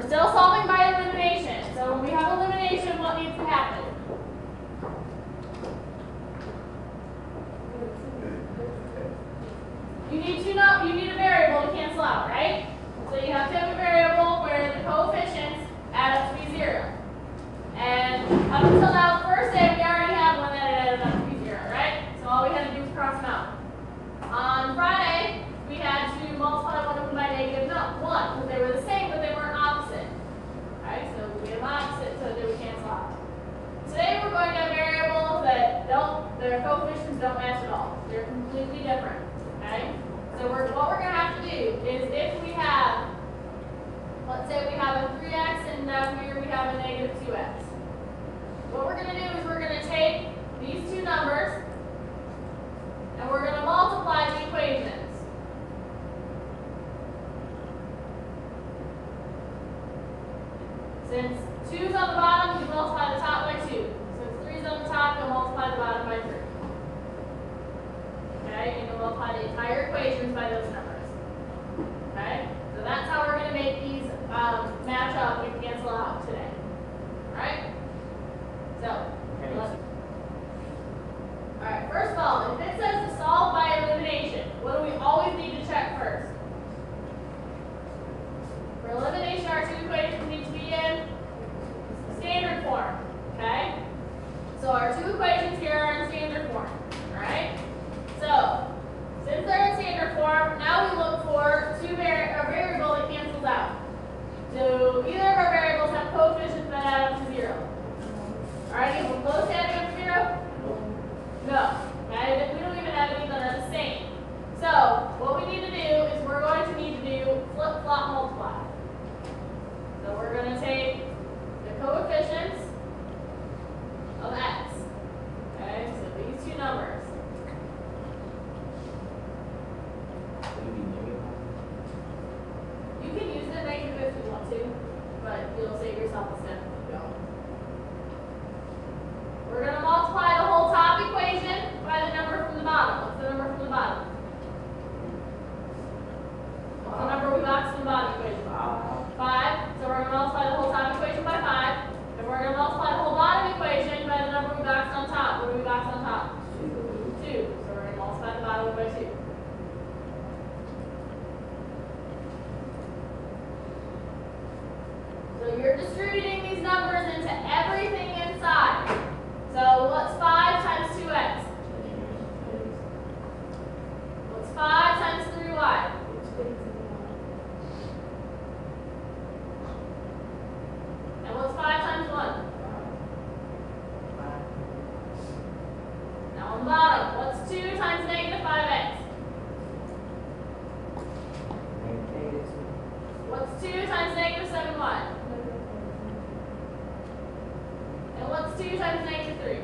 We're still solving by elimination. So when we have elimination, what needs to happen? You need a variable to cancel out, right? So you have to have a variable where the coefficients add up to be 0. And up until now, the first day, we already had one that added up to be 0, right? So all we had to do was cross them out. On Friday, we had to multiply one of them by -1 because they were the same, but they weren't opposite. Right? So we made them opposite so they would cancel out. Today, we're going to have variables that their coefficients don't match at all. They're completely different. Okay? So what we're going to have to do is if we have, let's say we have a 3x and down here we have a -2x. What we're going to do is we're going to take these two numbers and we're going to multiply the equations. Since 2 is on the bottom, we multiply the top by 2. Since 3 is on the top, you'll multiply the bottom by 3. Okay, and you'll multiply the entire equations by those numbers. Okay, so that's how we're going to make these match up and cancel out today. Alright? So, alright, first of all, if it says to solve by elimination, what do we always need to check first? For elimination, our two equations need to be in standard form. Okay? So our two equations here are in standard form. Alright? So, since they're in standard form, now we look for a variable that cancels out. So either of our variables have coefficients that add up to 0. Alright, we're close to adding up to 0? No. Okay? We don't even have any that are the same. So, what we need to do is we're going to need to do flip-flop multiply. So we're going to take the coefficients of x. Okay, so these two numbers. You can use the negative if you want to, but you'll save yourself a step if you don't. We're going to multiply the whole top equation by the number from the bottom. What's the number from the bottom? What's the number we boxed from the bottom equation? 5. So we're going to multiply the whole top equation by 5. And we're going to multiply the whole bottom equation by the number we boxed on top. What do we box on top? 2. So we're going to multiply the bottom by 2. So you're distributing these numbers into everything inside. So what's 5 times 2x? What's 5 times 3y? And what's 5 times 1? Now on the bottom, what's 2 times -5x? What's 2 times -7y? And what's 2 times -3?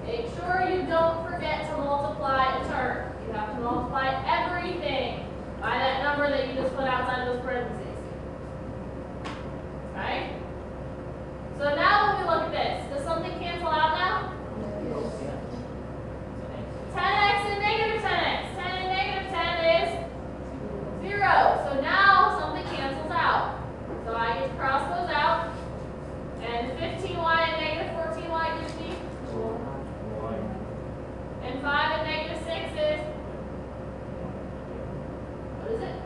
Make sure you don't forget to multiply a term. You have to multiply everything by that number that you just put outside those parentheses. Right? So now when we look at this, does something cancel out now? 10x and -10x. 10 and -10 is 0. So now something cancels out. So I get to cross those out. And 15y and -14y gives me 1. And 5 and -6 is, what is it?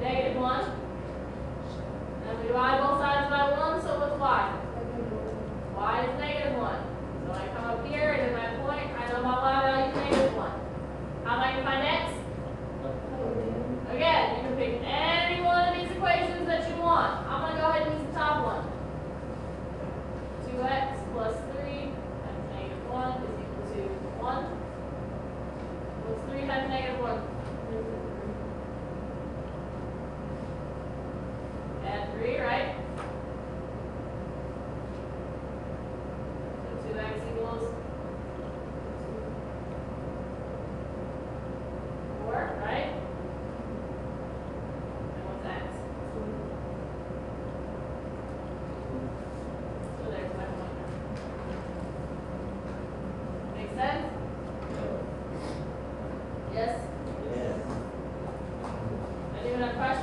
-1. And we divide both sides by 1, so what's y? Y is -1.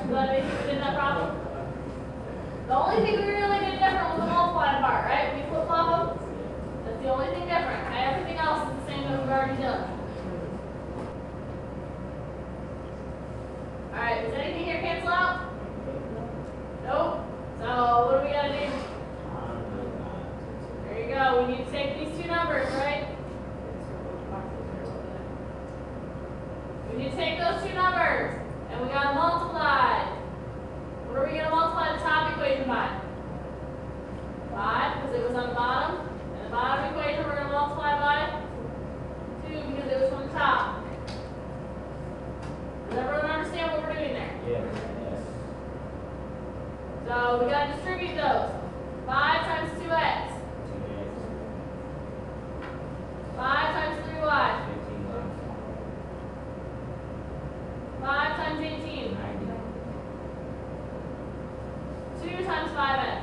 Does that make you did that problem? The only thing we really did different was the multiplying part, right? We flip-flop them. That's the only thing different. Everything else is the same that we've already done. Alright, does anything here cancel out? Nope. So what do we gotta do? There you go. We need to take these two numbers, right? We need to take those two numbers and we gotta multiply. What are we gonna multiply the top equation by? 5, because it was on the bottom. And the bottom equation we're gonna multiply by 2 because it was from the top. Does everyone understand what we're doing there? Yes. So we gotta distribute those. 5 times 2x. 5 times 3y. 5 times 18. 2 times 5x.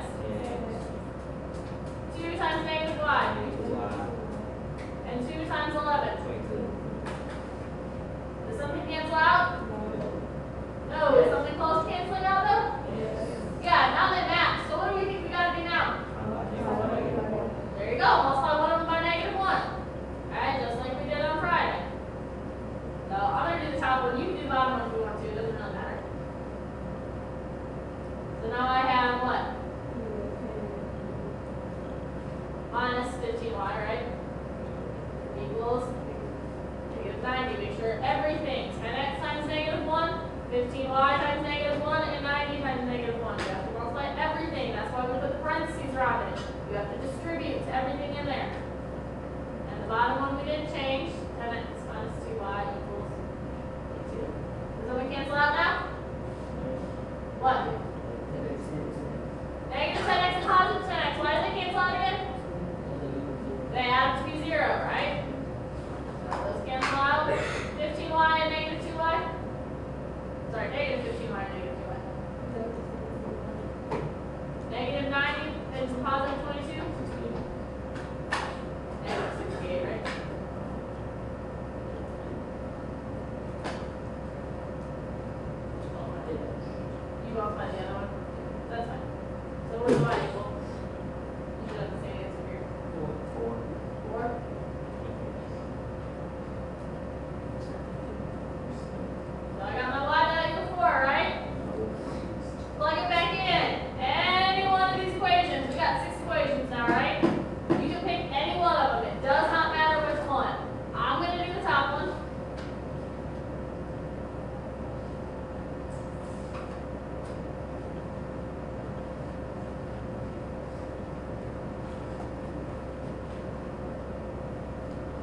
2 times negative y. And 2 times 11. Does something cancel out? No. Is something close to canceling out though? Yeah, now they match. So what do we think we gotta do now? There you go. Multiply one of them by negative 1. Alright, just like we did on Friday. So I'm gonna do the top one. You can do the bottom one if you want to. It doesn't really matter. So now I have what? Minus 15y, right? Equals negative 90. Make sure everything. 10x times negative 1, 15y times negative 1, and 90 times negative 1. You have to multiply everything. That's why we put the parentheses around it. You have to distribute everything in there. And the bottom one we didn't change. 10x minus 2y equals 2. Does something cancel out now? What? Negative 10x and positive 10x. Why do they cancel out again? They add up to be 0, right? So those cancel out. 15y and negative 2y. Sorry, negative 15y and negative 2y. Negative 90 and positive 22. Negative 68, right? You multiply the other one. That's fine. So what is y equal? You should have the same answer here. 4. So I got my y value for 4, right? Plug it back in. Any one of these equations. We got 6 equations now, right? You can pick any one of them. It does not matter which one. I'm going to do the top one.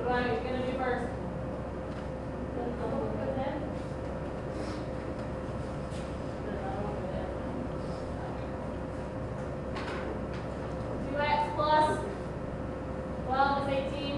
What am I going to do first? Another one with it? Another one with it. 2x plus 12 is 18.